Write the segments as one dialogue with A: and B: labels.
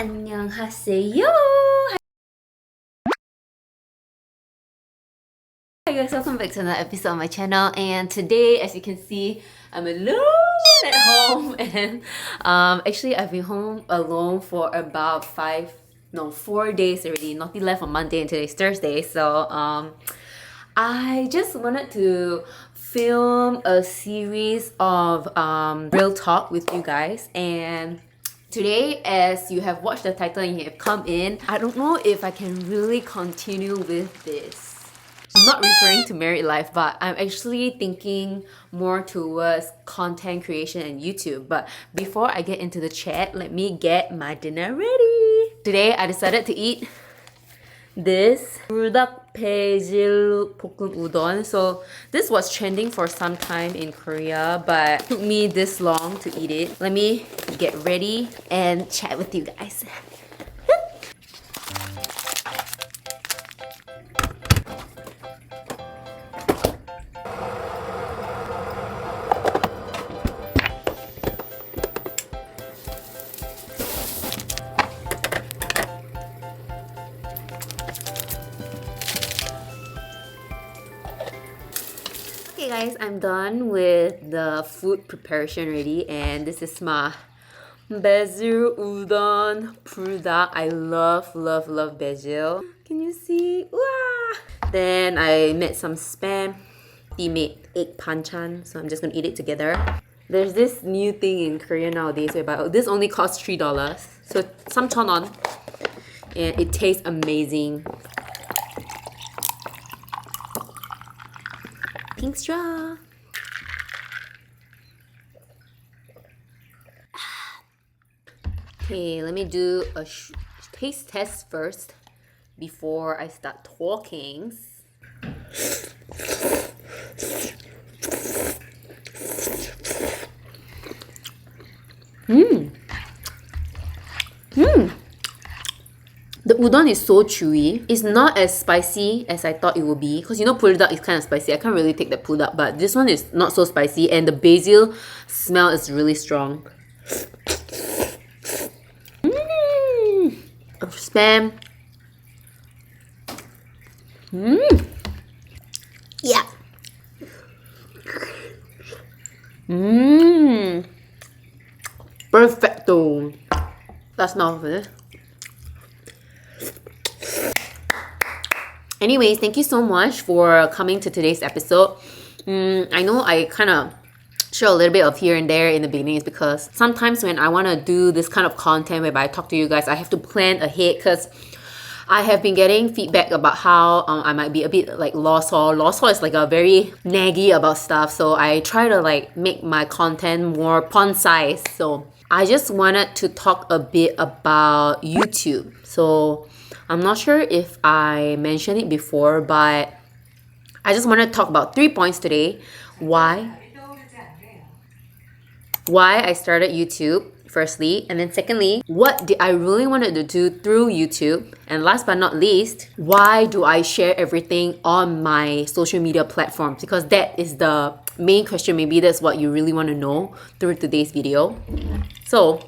A: 안녕하세요. Hi guys, welcome back to another episode of my channel. And today, as you can see, I'm alone at home. And actually, I've been home alone for about 4 days already. Naughty left on Monday and today's Thursday. So I just wanted to film a series of real talk with you guys. And today, as you have watched the title and you have come in, I don't know if I can really continue with this. I'm not referring to married life, but I'm actually thinking more towards content creation and YouTube. But before I get into the chat, let me get my dinner ready. Today, I decided to eat this 불닭 basil 볶음 udon. So this was trending for some time in Korea, but it took me this long to eat it. Let me get ready and chat with you guys. Okay guys, I'm done with the food preparation already, and this is my basil udon 불닭. I love basil. Can you see? Wow! Then I made some spam. He made egg banchan, so I'm just gonna eat it together. There's this new thing in Korea nowadays whereby this only costs $3, so some on, and it tastes amazing. Pink straw. Okay, let me do a taste test first before I start talking. The udon is so chewy. It's not as spicy as I thought it would be. Because you know 불닭 is kind of spicy. I can't really take the 불닭. But this one is not so spicy. And the basil smell is really strong. Spam. Yeah. Perfecto. That's not of it. Anyways, thank you so much for coming to today's episode. I know I kind of show a little bit of here and there in the beginning is because sometimes when I want to do this kind of content whereby I talk to you guys, I have to plan ahead because I have been getting feedback about how I might be a bit like lost is like a very naggy about stuff, so I try to like make my content more concise. So I just wanted to talk a bit about YouTube. So I'm not sure if I mentioned it before, but I just want to talk about 3 points today. Why I started YouTube, firstly, and then secondly, what did I really wanted to do through YouTube, and last but not least, why do I share everything on my social media platforms? Because that is the main question. Maybe that's what you really want to know through today's video. So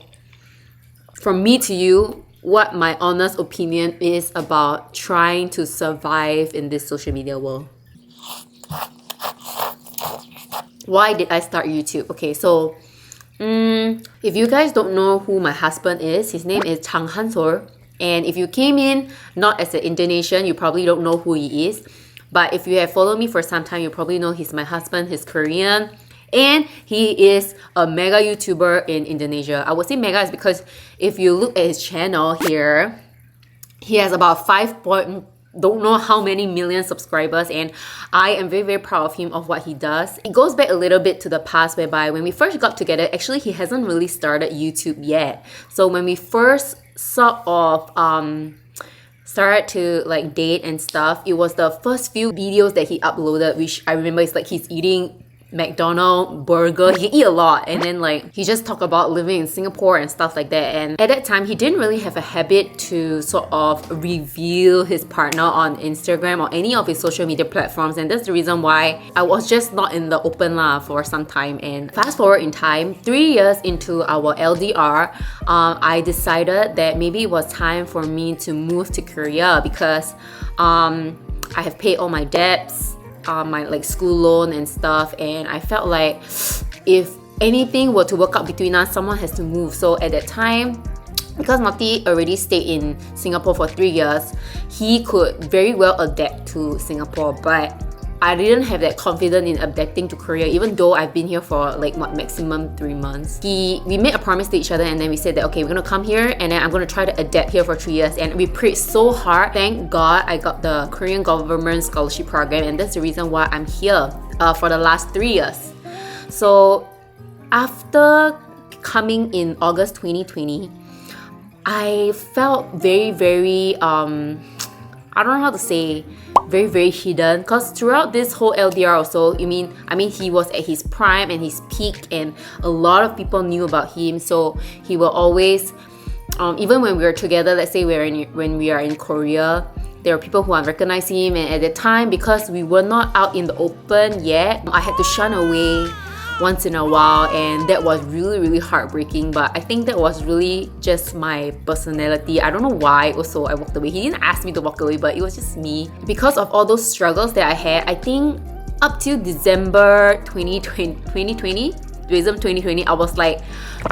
A: from me to you, what my honest opinion is about trying to survive in this social media world. Why did I start YouTube? Okay, so if you guys don't know who my husband is, his name is Hansol. And if you came in not as an Indonesian, you probably don't know who he is. But if you have followed me for some time, you probably know he's my husband. He's Korean. And he is a mega YouTuber in Indonesia. I would say mega is because if you look at his channel here, he has about don't know how many million subscribers, and I am very proud of him of what he does. It goes back a little bit to the past whereby when we first got together, actually he hasn't really started YouTube yet. So when we first sort of started to like date and stuff, it was the first few videos that he uploaded, which I remember is like he's eating McDonald's burger. He eat a lot, and then like he just talk about living in Singapore and stuff like that. And at that time, he didn't really have a habit to sort of reveal his partner on Instagram or any of his social media platforms, and that's the reason why I was just not in the open lah for some time. And fast forward in time, 3 years into our LDR, I decided that maybe it was time for me to move to Korea because I have paid all my debts, my like school loan and stuff, and I felt like if anything were to work out between us, someone has to move. So at that time, because Marty already stayed in Singapore for 3 years, he could very well adapt to Singapore, but I didn't have that confidence in adapting to Korea, even though I've been here for like maximum 3 months. We made a promise to each other, and then we said that okay, we're gonna come here and then I'm gonna try to adapt here for 3 years, and we prayed so hard. Thank God I got the Korean government scholarship program, and that's the reason why I'm here for the last 3 years. So after coming in August 2020, I felt very I don't know how to say, very hidden, because throughout this whole LDR also, I mean he was at his prime and his peak, and a lot of people knew about him. So he will always, even when we were together, let's say when we are in Korea, there are people who recognize him, and at the time, because we were not out in the open yet, I had to shun away once in a while, and that was really heartbreaking. But I think that was really just my personality. I don't know why also I walked away. He didn't ask me to walk away, but it was just me. Because of all those struggles that I had, I think up till December 2020, I was like,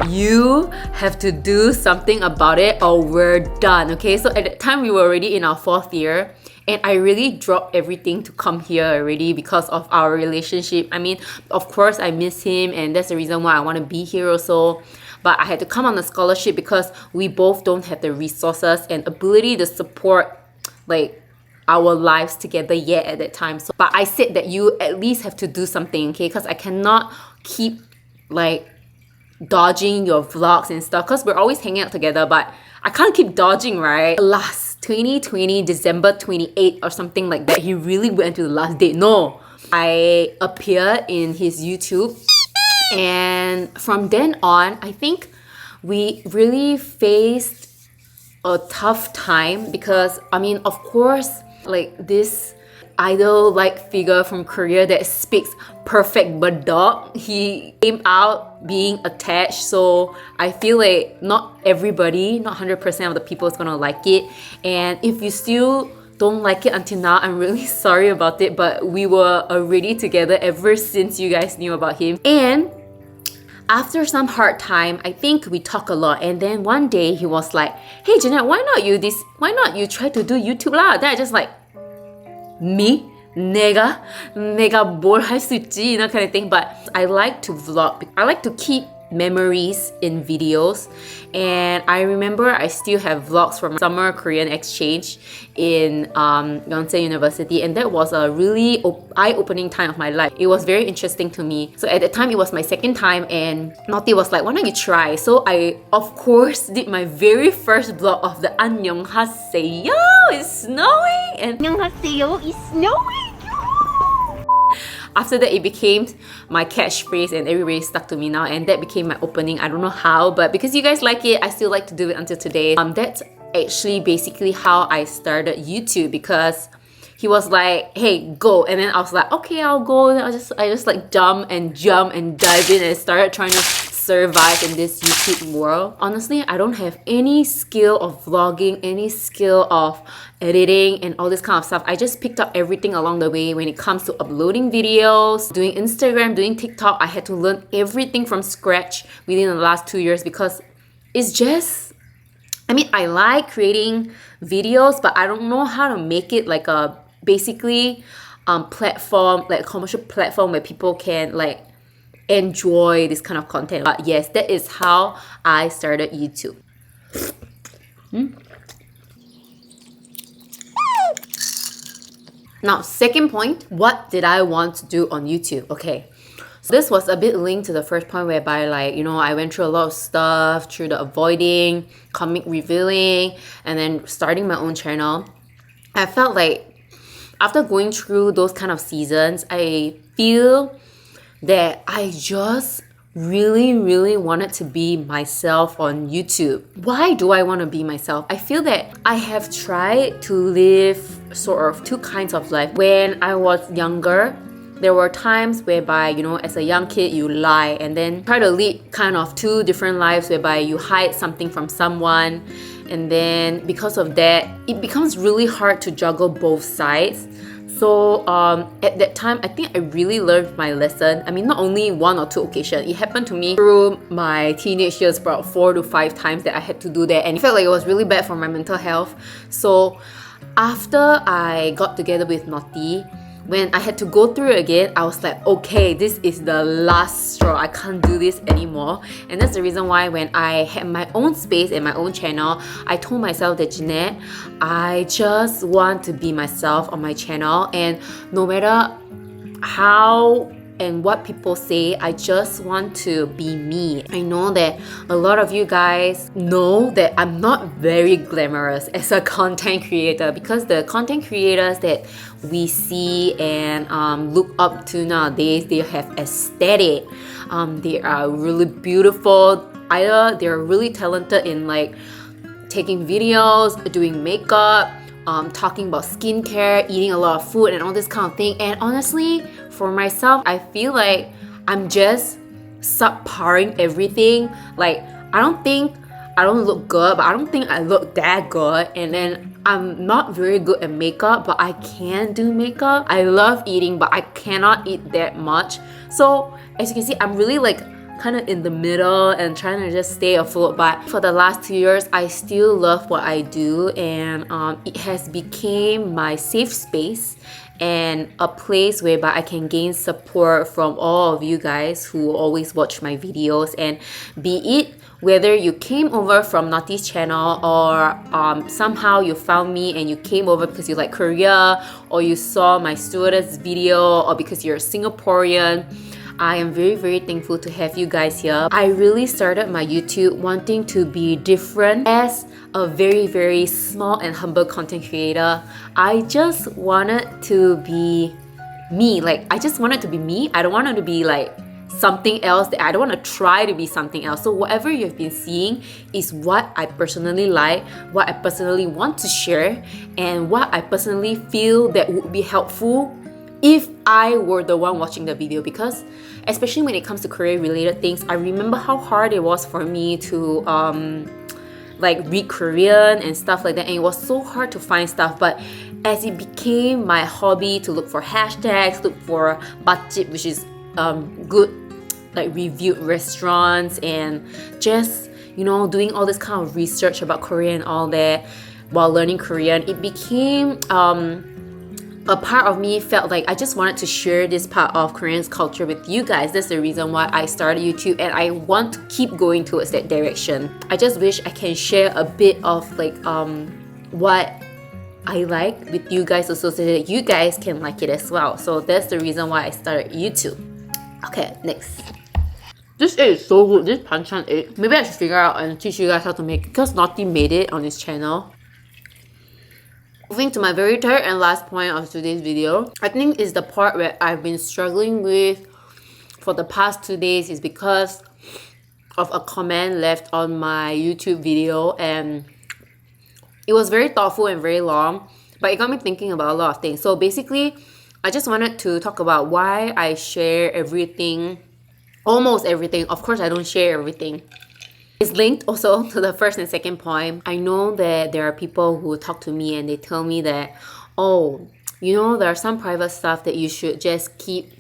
A: you have to do something about it or we're done. Okay, so at that time we were already in our 4th year, and I really dropped everything to come here already because of our relationship. I mean, of course I miss him, and that's the reason why I want to be here also. But I had to come on a scholarship because we both don't have the resources and ability to support like our lives together yet at that time. So, but I said that you at least have to do something, okay? Because I cannot keep like dodging your vlogs and stuff, because we're always hanging out together, but I can't keep dodging, right? Last 2020, December 28th or something like that, he really went to the last date. No, I appeared in his YouTube, and from then on, I think we really faced a tough time because, I mean, of course, like this idol-like figure from Korea that speaks perfect Badok, he came out being attached. So I feel like not everybody, not 100% of the people is gonna like it. And if you still don't like it until now, I'm really sorry about it, but we were already together ever since you guys knew about him. And after some hard time, I think we talk a lot, and then one day he was like, hey Jeanette, why not you try to do YouTube lah? Then I just like, me? 내가 뭘 할 수 있지? You know, kind of thing. But I like to vlog. I like to keep memories in videos, and I remember I still have vlogs from summer Korean exchange in Yonsei University, and that was a really eye-opening time of my life. It was very interesting to me. So at the time, it was my 2nd time, and Naughty was like, why don't you try? So I of course did my very first vlog of the 안녕하세요, it's snowing, and 안녕하세요, it's snowing. After that, it became my catchphrase, and everybody stuck to me now, and that became my opening. I don't know how, but because you guys like it, I still like to do it until today. That's actually basically how I started YouTube, because he was like, hey, go, and then I was like, okay, I'll go. And I just like jump and dive in and started trying to survive in this YouTube world. Honestly, I don't have any skill of vlogging, any skill of editing and all this kind of stuff. I just picked up everything along the way. When it comes to uploading videos, doing Instagram, doing TikTok, I had to learn everything from scratch within the last 2 years, because it's just, I mean, I like creating videos, but I don't know how to make it like a basically platform, like a commercial platform where people can like enjoy this kind of content. But yes, that is how I started YouTube. Now, second point, what did I want to do on YouTube? Okay, so this was a bit linked to the first point, whereby like, you know, I went through a lot of stuff, through the avoiding, comic revealing, and then starting my own channel. I felt like after going through those kind of seasons, I feel that I just really wanted to be myself on YouTube. Why do I want to be myself? I feel that I have tried to live sort of two kinds of life. When I was younger, there were times whereby, you know, as a young kid, you lie and then try to lead kind of two different lives whereby you hide something from someone, and then because of that, it becomes really hard to juggle both sides. So at that time, I think I really learned my lesson. I mean, not only one or two occasions. It happened to me through my teenage years about 4 to 5 times that I had to do that, and it felt like it was really bad for my mental health. So after I got together with Naughty, when I had to go through it again, I was like, okay, this is the last straw. I can't do this anymore. And that's the reason why when I had my own space and my own channel, I told myself that, Jeanette, I just want to be myself on my channel, and no matter how and what people say, I just want to be me. I know that a lot of you guys know that I'm not very glamorous as a content creator, because the content creators that we see and look up to nowadays, they have aesthetic. They are really beautiful. Either they're really talented in like taking videos, doing makeup, talking about skincare, eating a lot of food and all this kind of thing. And honestly, for myself, I feel like I'm just subparing everything. Like, I don't look good, but I don't think I look that good. And then I'm not very good at makeup, but I can do makeup. I love eating, but I cannot eat that much. So as you can see, I'm really like kind of in the middle and trying to just stay afloat. But for the last 2 years, I still love what I do, and it has become my safe space and a place whereby I can gain support from all of you guys who always watch my videos. And be it whether you came over from Naughty's channel, or somehow you found me and you came over because you like Korea, or you saw my stewardess video, or because you're a Singaporean, I am very thankful to have you guys here. I really started my YouTube wanting to be different. As a very small and humble content creator, I just wanted to be me. Like, I just wanted to be me. I don't want it to be like something else. That I don't want to try to be something else. So whatever you've been seeing is what I personally like, what I personally want to share, and what I personally feel that would be helpful if I were the one watching the video. Because especially when it comes to career related things, I remember how hard it was for me to like read Korean and stuff like that, and it was so hard to find stuff. But as it became my hobby to look for hashtags, look for bachip, which is good like reviewed restaurants, and just, you know, doing all this kind of research about Korea and all that while learning Korean, it became a part of me felt like I just wanted to share this part of Korean culture with you guys. That's the reason why I started YouTube, and I want to keep going towards that direction. I just wish I can share a bit of like what I like with you guys also, so that you guys can like it as well. So that's the reason why I started YouTube. Okay, next. This egg is so good, this panchan egg. Maybe I should figure out and teach you guys how to make it, because Naughty made it on his channel. Moving to my very third and last point of today's video, I think is the part where I've been struggling with for the past 2 days, is because of a comment left on my YouTube video, and it was very thoughtful and very long, but it got me thinking about a lot of things. So basically, I just wanted to talk about why I share everything, almost everything. Of course, I don't share everything. It's linked also to the first and second point. I know that there are people who talk to me and they tell me that, oh, you know, there are some private stuff that you should just keep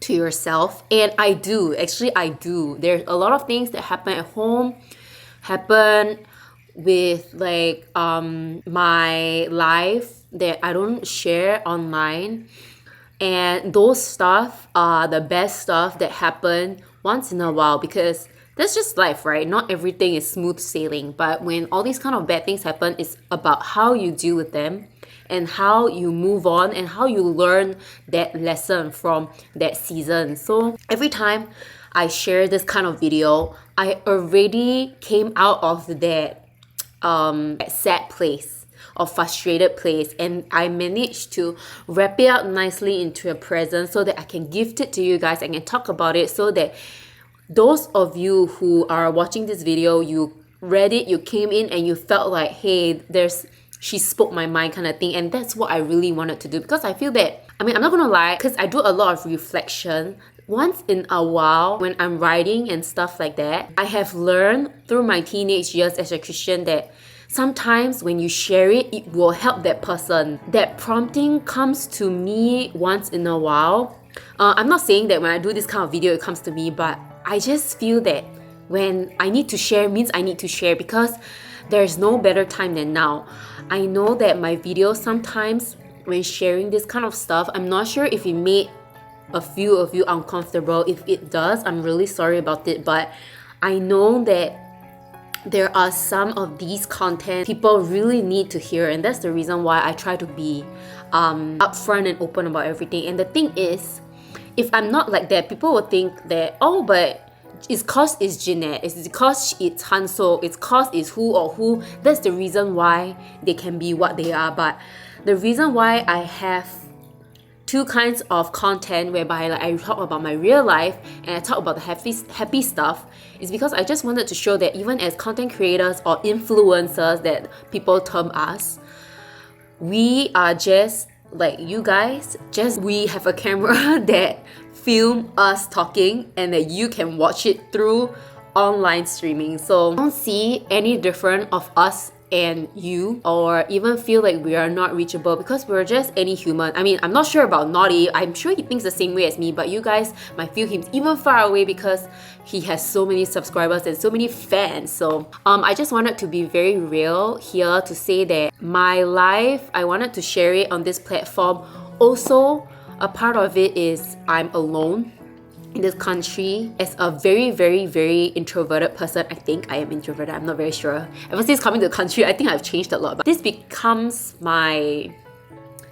A: to yourself. And I do. Actually, I do. There's a lot of things that happen at home, happen with like my life that I don't share online. And those stuff are the best stuff that happen once in a while, because that's just life, right? Not everything is smooth sailing. But when all these kind of bad things happen, it's about how you deal with them and how you move on and how you learn that lesson from that season. So every time I share this kind of video, I already came out of that sad place. or frustrated place, and I managed to wrap it up nicely into a present so that I can gift it to you guys. I can talk about it so that those of you who are watching this video, you read it, you came in and you felt like, hey, she spoke my mind kind of thing. And that's what I really wanted to do, because I feel that, I mean, I'm not gonna lie, because I do a lot of reflection once in a while when I'm writing and stuff like that. I have learned through my teenage years as a Christian that sometimes when you share it, it will help that person. That prompting comes to me once in a while. I'm not saying that when I do this kind of video it comes to me, but I just feel that when I need to share means I need to share, because there's no better time than now. I know that my videos sometimes, when sharing this kind of stuff, I'm not sure if it made a few of you uncomfortable. If it does, I'm really sorry about it, but I know that there are some of these content people really need to hear, and that's the reason why I try to be upfront and open about everything. And the thing is, if I'm not like that, people will think that, oh, but it's cause it's Jeanette, it's because it's Hansol, it's cause it's who or who. That's the reason why they can be what they are. But the reason why I have two kinds of content whereby like I talk about my real life and I talk about the happy stuff is because I just wanted to show that even as content creators or influencers that people term us, we are just like you guys, just we have a camera that film us talking and that you can watch it through online streaming. So don't see any different of us and you, or even feel like we are not reachable, because we're just any human. I mean, I'm not sure about Naughty. I'm sure he thinks the same way as me, but you guys might feel him even far away because he has so many subscribers and so many fans. So I just wanted to be very real here to say that my life, I wanted to share it on this platform. Also, a part of it is I'm alone in this country as a very, very, very introverted person. I think I am introverted, I'm not very sure. Ever since coming to the country, I think I've changed a lot. But this becomes my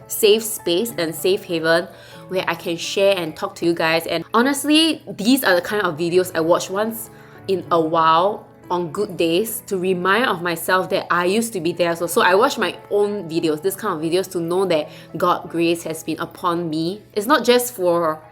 A: safe space and safe haven where I can share and talk to you guys. And honestly, these are the kind of videos I watch once in a while on good days to remind of myself that I used to be there. So I watch my own videos, this kind of videos, to know that God's grace has been upon me. It's not just for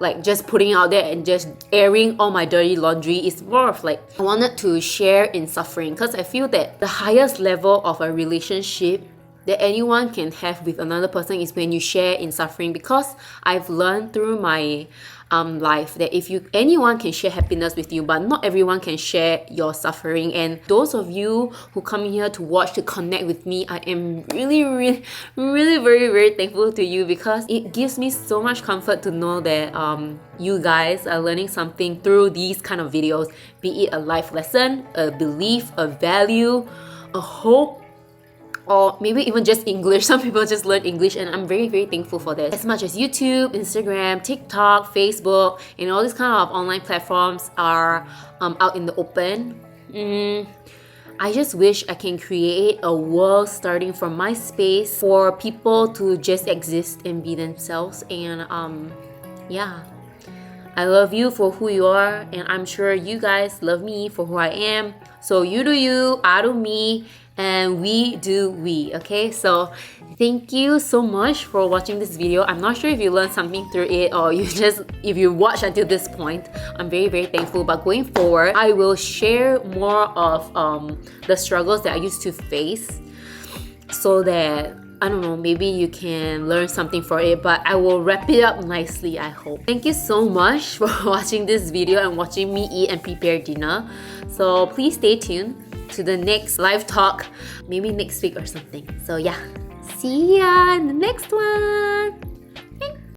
A: like just putting out there and just airing all my dirty laundry. It's more of like I wanted to share in suffering, because I feel that the highest level of a relationship that anyone can have with another person is when you share in suffering. Because I've learned through my life that anyone can share happiness with you, but not everyone can share your suffering. And those of you who come here to watch, to connect with me, I am really, really, really very, very thankful to you, because it gives me so much comfort to know that you guys are learning something through these kind of videos, be it a life lesson, a belief, a value, a hope, or maybe even just English. Some people just learn English, and I'm very, very thankful for this. As much as YouTube, Instagram, TikTok, Facebook, and all these kind of online platforms are out in the open, I just wish I can create a world starting from my space for people to just exist and be themselves. And yeah, I love you for who you are, and I'm sure you guys love me for who I am. So you do you, I do me, and we do we, okay? So thank you so much for watching this video. I'm not sure if you learned something through it, or if you watched until this point. I'm very, very thankful. But going forward, I will share more of the struggles that I used to face, so that I don't know, maybe you can learn something for it. But I will wrap it up nicely, I hope. Thank you so much for watching this video and watching me eat and prepare dinner. So please stay tuned to the next live talk, maybe next week or something. So yeah, see ya in the next one.